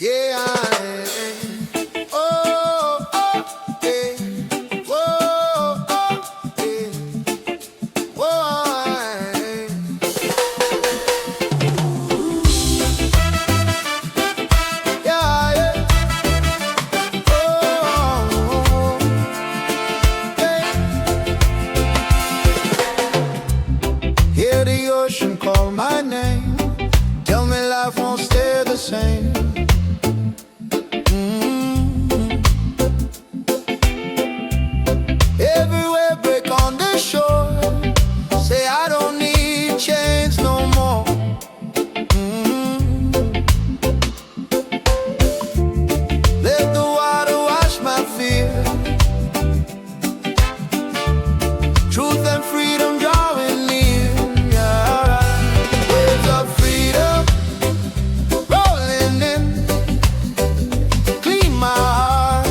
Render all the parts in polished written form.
Yeah, oh, oh, yeah. Whoa, oh, yeah. Whoa, yeah, yeah. Oh, yeah. Hear the ocean call my name. Tell me life won't stay the same. Everywhere break on the shore. Say I don't need chains no more. Let the water wash my fear. Truth and freedom drawing near. Yeah. Waves of freedom rolling in. Clean my heart,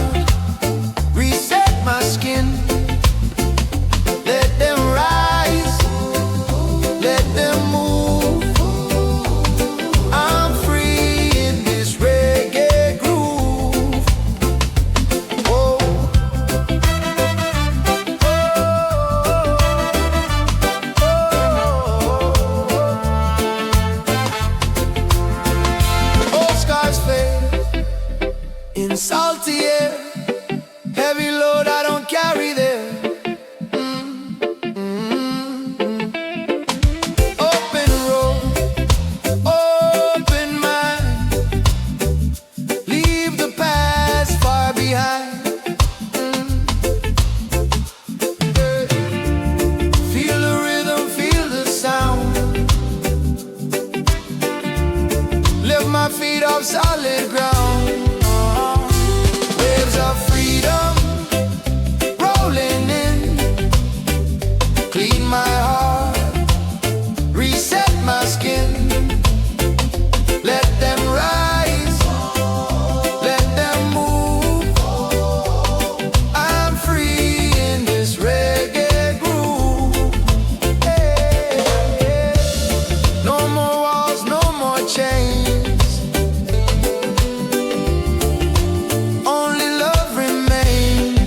reset my skin. Let them rise, let them move. I'm free in this reggae groove. Oh, old scars fade in salty air. Heavy load I don't carry there. Open road, open mind. Leave the past far behind. Feel the rhythm, feel the sound. Lift my feet off solid ground. Waves of freedom rolling in. Clean my heart, reset my skin. Let them rise, let them move. I'm free in this reggae groove. Hey, hey. No more walls, no more chains. Only love remains.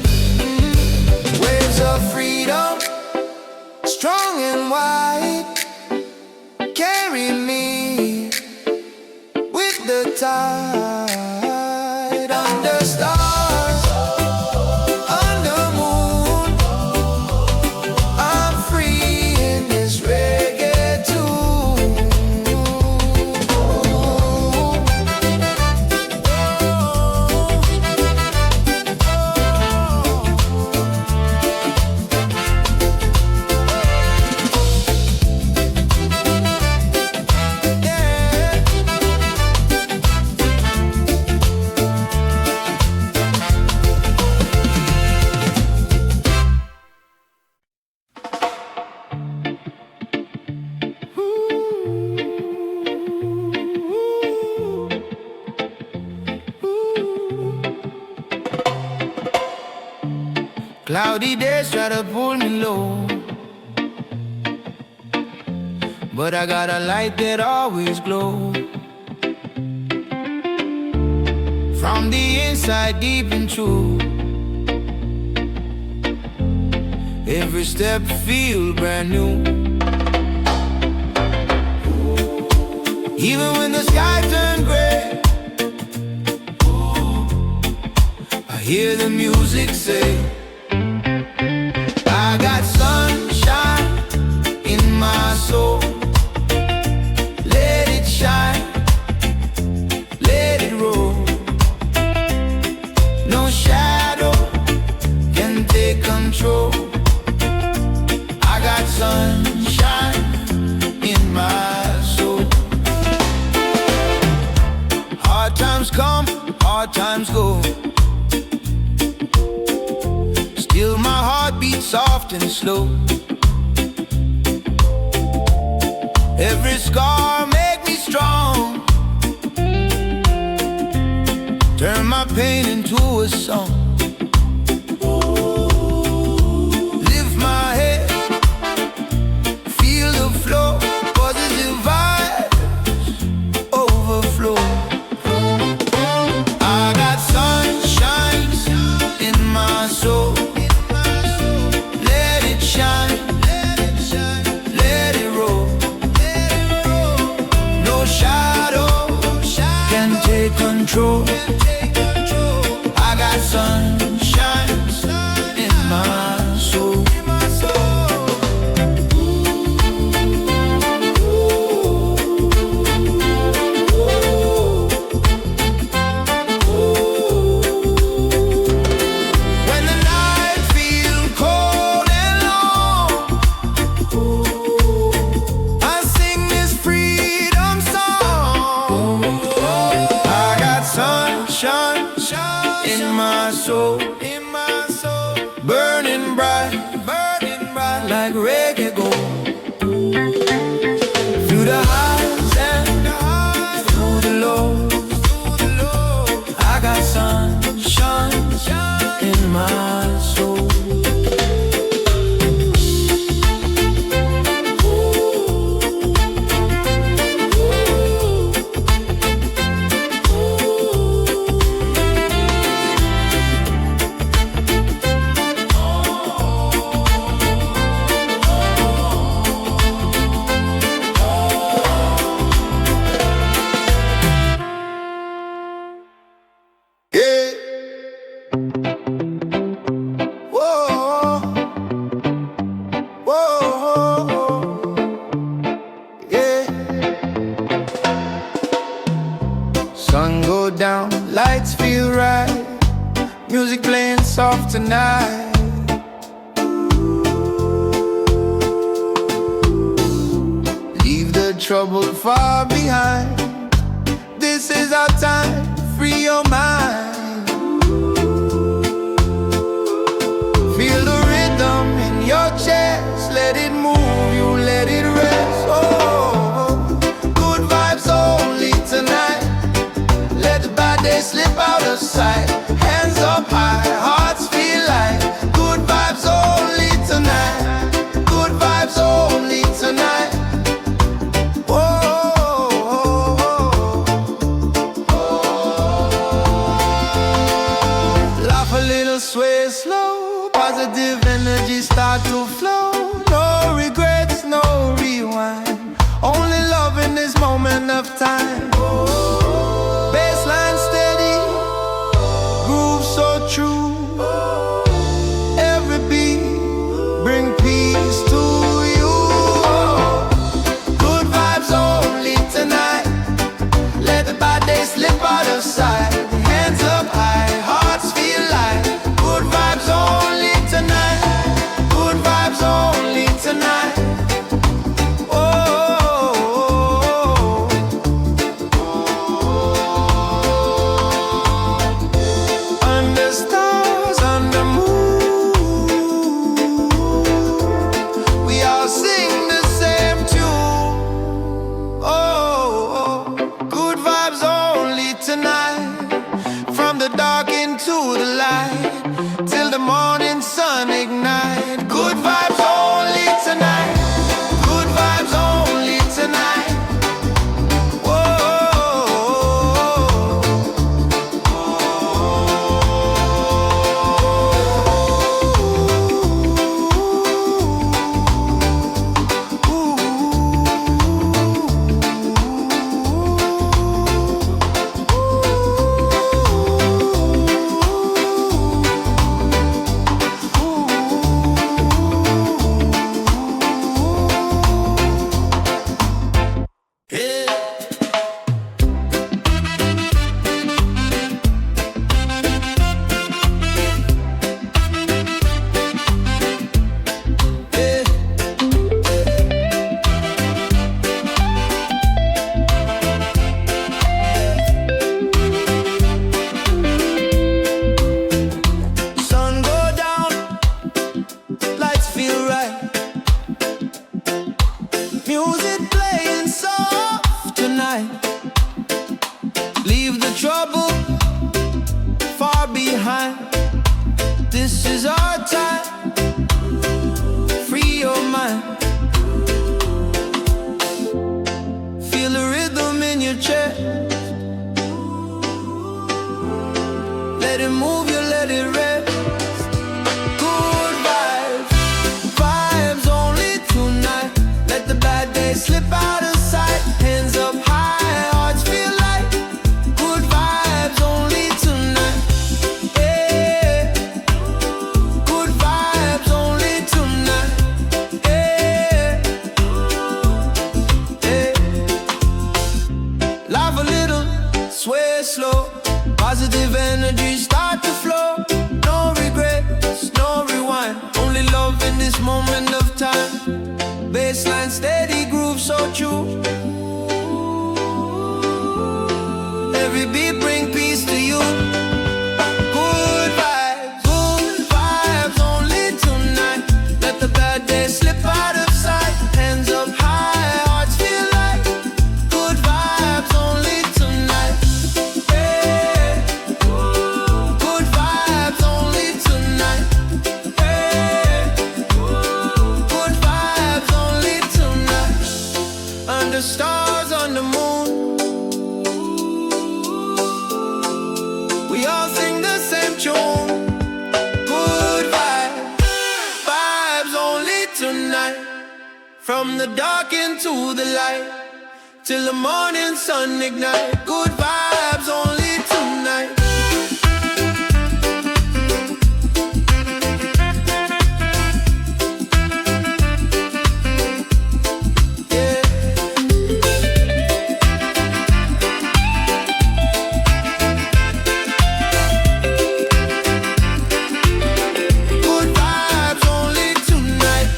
Waves of freedom, strong and wide. Carry me with the tide. Under stars, under moon. I'm free in this reggae tune. Cloudy days try to pull me low, but I got a light that always glows. From the inside deep and true, every step feel brand new. Even when the sky turn gray, I hear the music say, I got sunshine in my soul. Let it shine, let it roll. No shadow can take control. I got sunshine in my soul. Hard times come, hard times go. Still my heart beats soft and slow. Every scar make me strong. Turn my pain into a song. Lift my head, feel the flow. Positive vibes overflow. take control. I got sunshine in my soul. When the night feels cold and long, I sing this freedom song. I got sunshine in my soul, burning bright like reggae gold. Through the highs and through the lows, I got sunshine in my soul. Sun go down, lights feel right, music playing soft tonight. Leave the trouble far behind. This is our time, free your mind. Feel the rhythm in your chest, let it move you, let it rest. Oh, good vibes only tonight. Let the bad days slip out of sight. Hands up high, hearts feel light. Good vibes only tonight. Good vibes only tonight. Laugh a little, sway slow. Positive energy start to flow. No regrets, no rewind. Only love in this moment of time. Baseline steady, groove so true. Every beat bring peace to you. Good vibes only tonight. Let the bad days slip out of sight. Hands up high, hearts feel light. Good vibes only tonight. Good vibes only tonight. Under stars, under moon, we all sing the same tune. Oh, good vibes only tonight. From the dark into the light, till the morning sun ignite. Good vibes only tonight. Good vibes only tonight. Music playing soft tonight. Leave the trouble far behind. This is our time. Free your mind. Feel the rhythm in your chest. Let it move you, let it rest. Good vibes, vibes only tonight. Let the bad days slip out of sight. Hands up high, hearts feel light. Good vibes. Positive energy start to flow. No regrets, no rewind. Only love in this moment of time. Baseline steady groove so true. Every beat bring peace to you. Good vibes only tonight. Let the bad days slip out of sight. Hands up high, hearts feel light. Good vibes only tonight. Hey. Good vibes only tonight. Hey. Good vibes only tonight. Under stars, on the moon, we all sing the same tune. Good vibes only tonight. From the dark into the light, till the morning sun ignite. Good vibes only tonight. Yeah. Good vibes only tonight.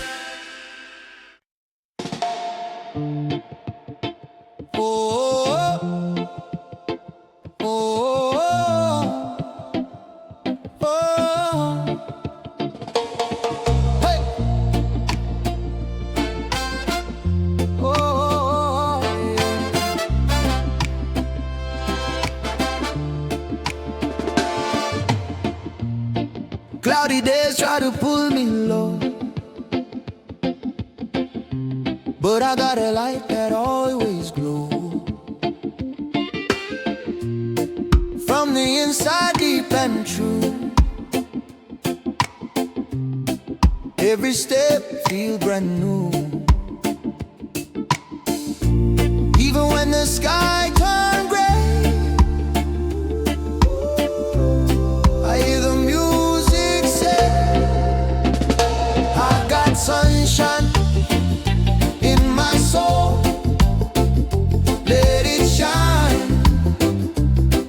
Hey. Cloudy days try to pull me low, but I got a light that always glows. From the inside, deep and true, every step feel brand new. Even when the sky turn gray, I hear the music say, I got sunshine in my soul. Let it shine,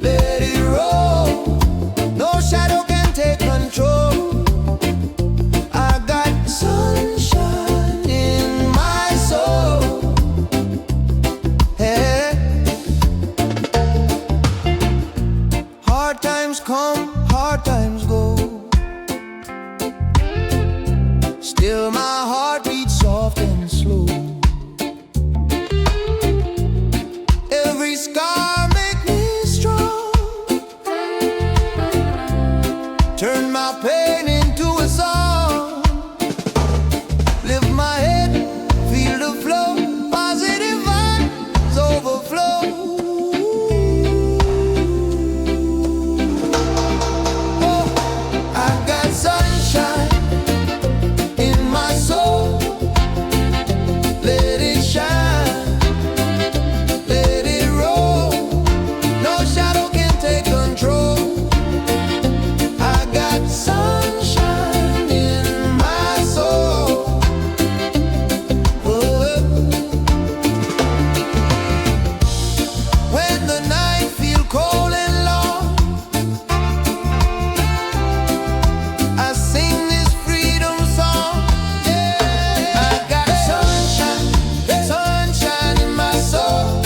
let it roll. No shadow can take control. I got sunshine in my soul. Hey. Hard times come, hard times go. Still my heart beats soft and slow. Every scar make me strong. Turn my pain into a song. Lift my head, feel the flow. Positive vibes overflow. Oh, I got sunshine in my soul. Let it shine, let it roll. No shadow can take control. I got sunshine in my soul. Oh. When the night feel cold and long, I sing this freedom song. Yeah. I got sunshine, sunshine in my soul,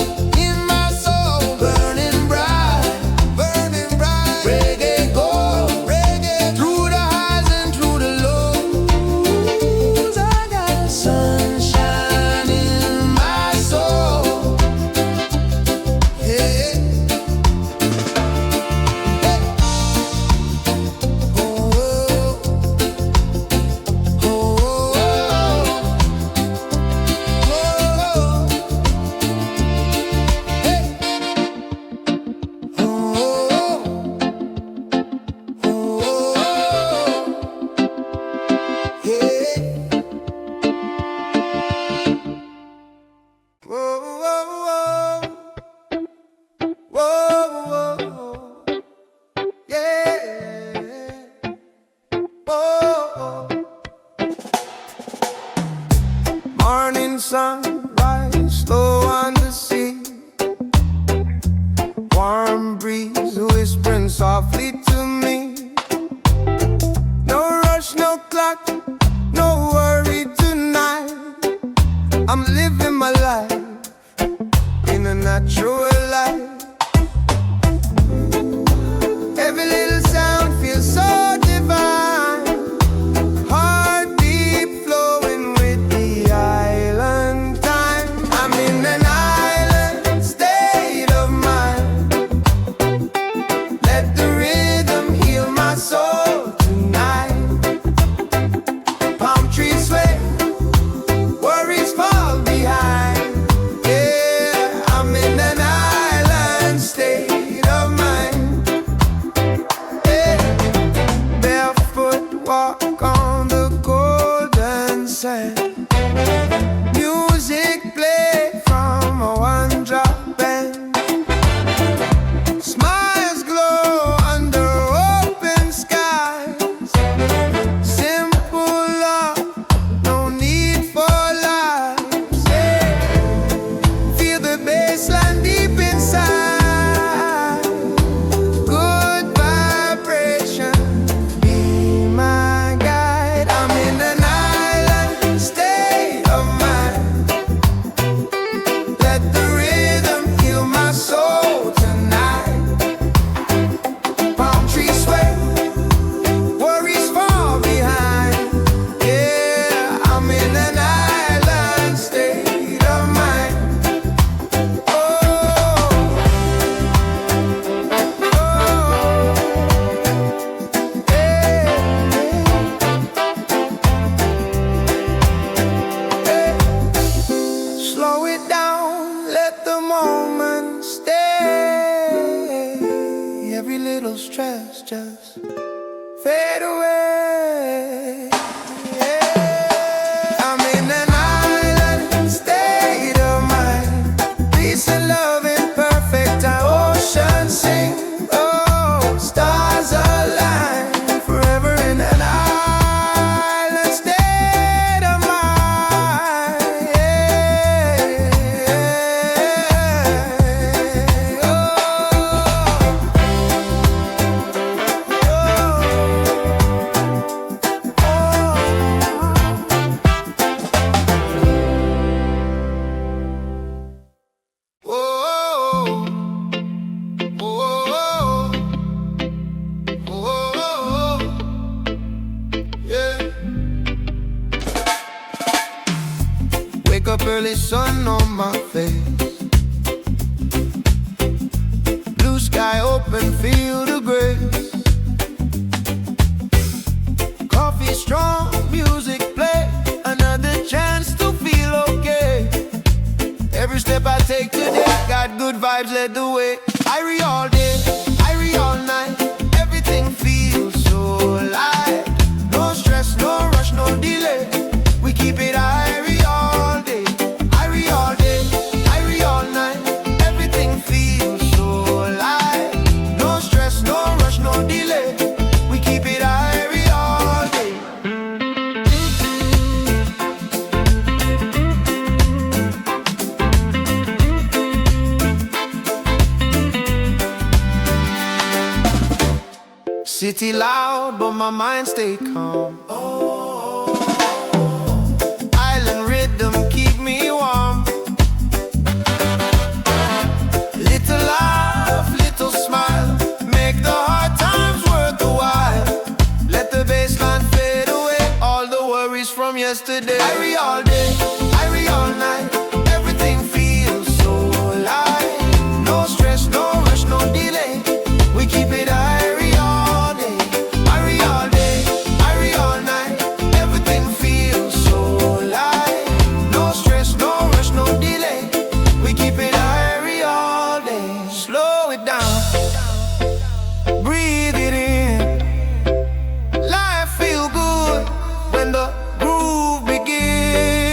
burning bright, burning bright. Reggae go, reggae through the highs and through the lows. I got sunshine in my soul. Yeah. Morning sun rise slow on the sea. Warm breeze whispering softly to me. No rush, no clock, no worry tonight. I'm living my life in a natural light. Every little sound feels so divine. Heartbeat flowing with the island time. I'm in an island state of mind. Let the rhythm heal my soul tonight. Palm trees sway, worries fall behind. Yeah, I'm in an island state of mind. Walk on the golden sand. Music play from a one-drop band. Smiles glow under open skies. Simple love, no need for lies. Yeah. Feel the bassline deep inside. Good vibration. Slow it down, let the moment stay. Every little stress just fade away. Yeah. I'm in an island state of mind. Peace and love in perfect time. Ocean sing, oh, stars align. Forever in an island state of mind. Wake up early, sun on my face. Blue sky open, feel the grace. Coffee strong, music play. Another chance to feel okay. Every step I take today, got good vibes, led the way. Irie all day, Irie all night. Everything feels so light. No stress, no rush, no delay. We keep it Irie all day, Irie all day, Irie all night. Everything feels so light. No stress, no rush, no delay. We keep it Irie all day. City loud, but my mind stay calm. Island rhythm keep me warm. Little laugh, little smile, make the hard times worth the while. Let the bassline fade away, all the worries from yesterday. Irie all day, Irie all night. Everything feels so light. No stress, no rush, no delay. We keep it Irie all day, Irie all day, Irie all night. Everything feels so light. No stress, no rush, no delay. We keep it Irie all day. Slow it down, breathe it in. Life feel good when the groove begins.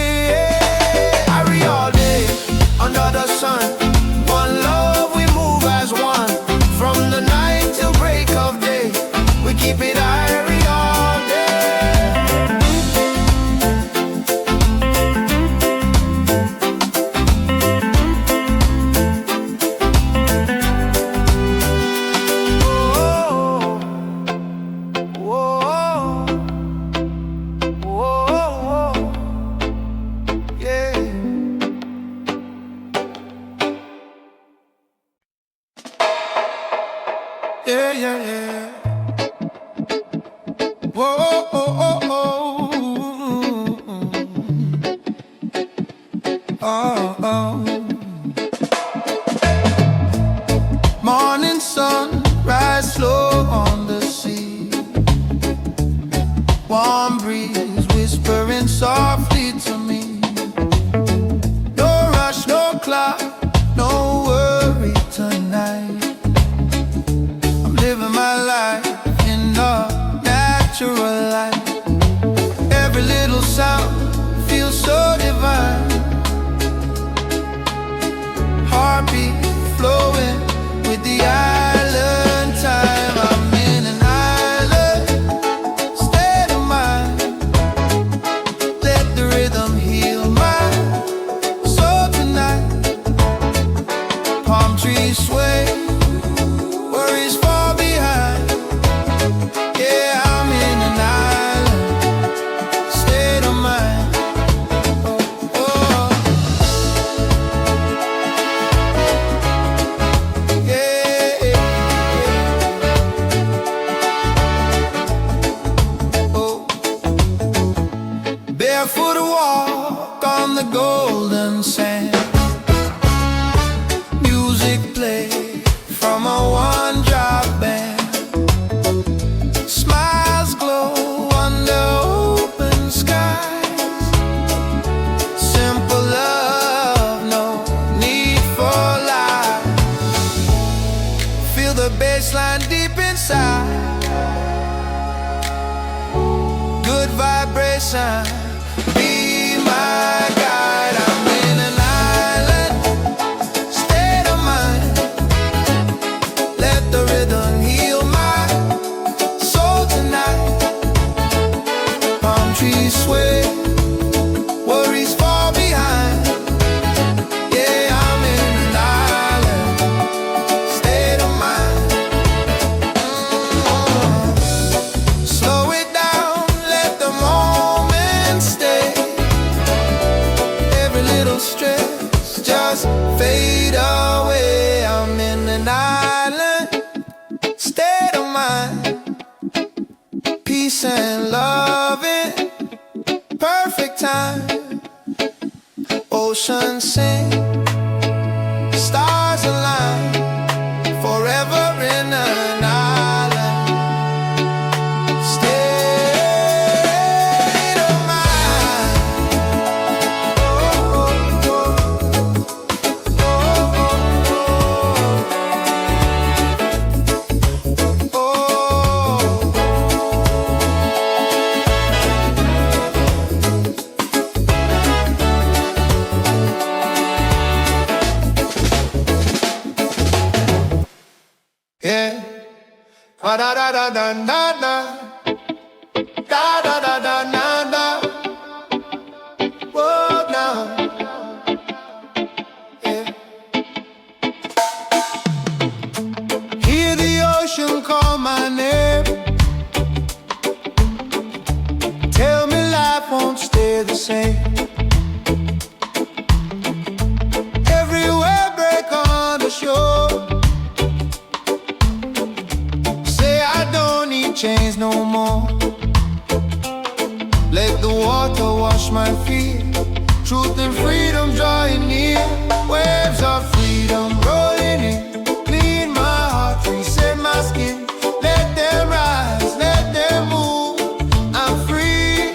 yeah, yeah. Whoa, oh, oh, oh, oh, oh. Morning sun, rise slow on the sea. Warm breeze whispering softly to me. No rush, no clock, no worry tonight. I'm living my life in a natural light. Every little sound feels so divine. Heartbeat flowing with the island time. I'm in an island state of mind. Let the rhythm heal my soul tonight. Palm trees sway, worries fall behind. Yeah, I'm in an island state of mind. Oh, oh. Yeah, oh. Barefoot walk on the golden sand. Music play from a one-drop band. Smiles glow under open skies. Simple love, no need for lies. Feel the bassline deep inside. Good vibration, be my guide. I'm in an island state of mind. Let the rhythm heal my soul tonight. Palm trees sway, worries fall behind. Yeah, I'm in an island state of mind. Slow it down, let the moment stay. Every little stress just fade away. I'm in an island state of mind. Peace and loving, perfect time. Oceans sing, stars align. Forever in an island state of mind. Oh, oh, oh, oh, oh. Yeah. Da da da da da da. Da da da da da da. Whoa, now. Yeah. Hear the ocean call my name. Tell me life won't stay the same. Everywhere break on the shore. Say I don't need chains no more. Let the water wash my feet. Truth and freedom drawing near. Waves of freedom rolling in. Clean my heart, reset my skin. Let them rise, let them move. I'm free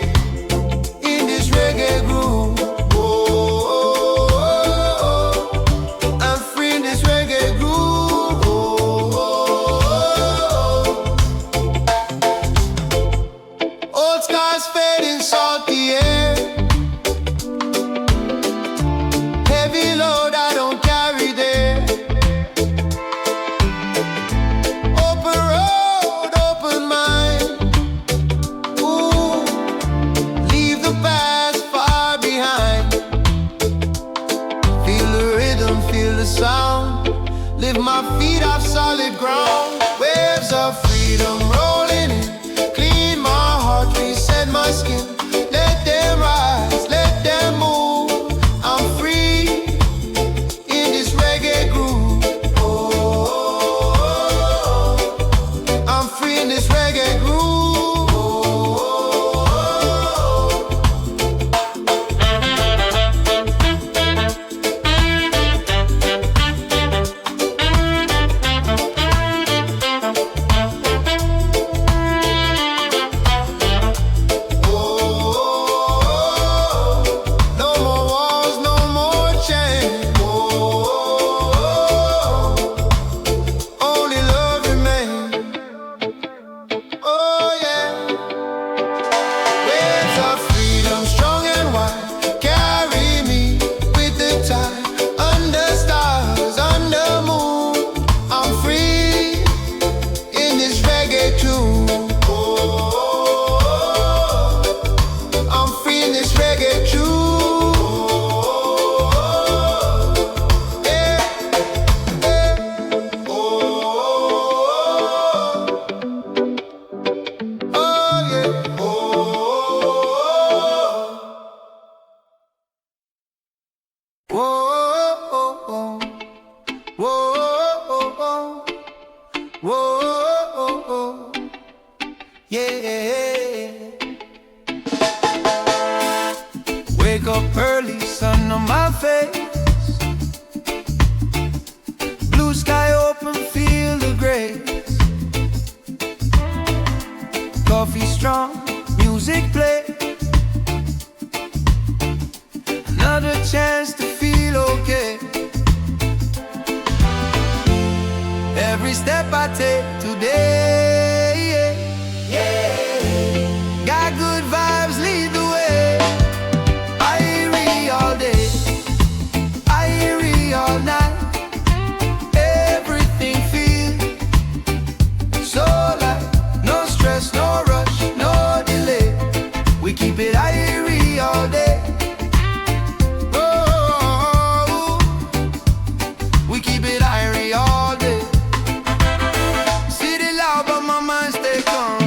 in this reggae groove. Oh, oh, oh, oh. I'm free in this reggae groove. Oh, oh, oh. Old scars fading, salty air. Heavy load I don't carry there. Open road, open mind. Ooh, leave the past far behind. Feel the rhythm, feel the sound. Lift my feet off solid ground. Waves of freedom rolling in. Clean my heart, reset my skin. Let them rise, let them move. I'm free in this reggae groove. Oh, oh, oh, oh. yeah. Wake up early, sun on my face, blue sky open, feel the grace. Coffee strong, music play, another chance to feel okay. Every step I take today, yeah. Got good vibes, lead the way. Irie all day, Irie all night. Everything feels so light. No stress, no rush, no delay. We keep it Irie all day. Oh, we keep it Irie all day. City loud, but my mind stay calm.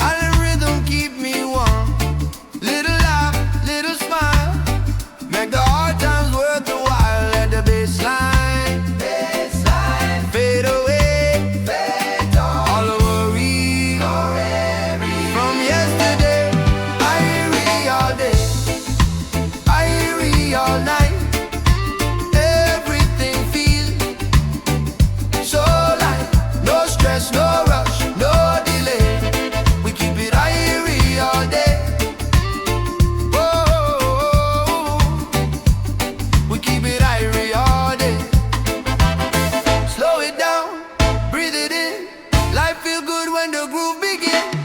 Island rhythm keep me warm. Little laugh, little smile, make the hard times worth the while. Let the baseline fade away, fade on. All the worries from yesterday. Irie all day, Irie all night. Everything feels so light. No stress, no rush, no delay. We keep it Irie all day. Oh, we keep it Irie all day. Slow it down, breathe it in. Life feel good when the groove begins.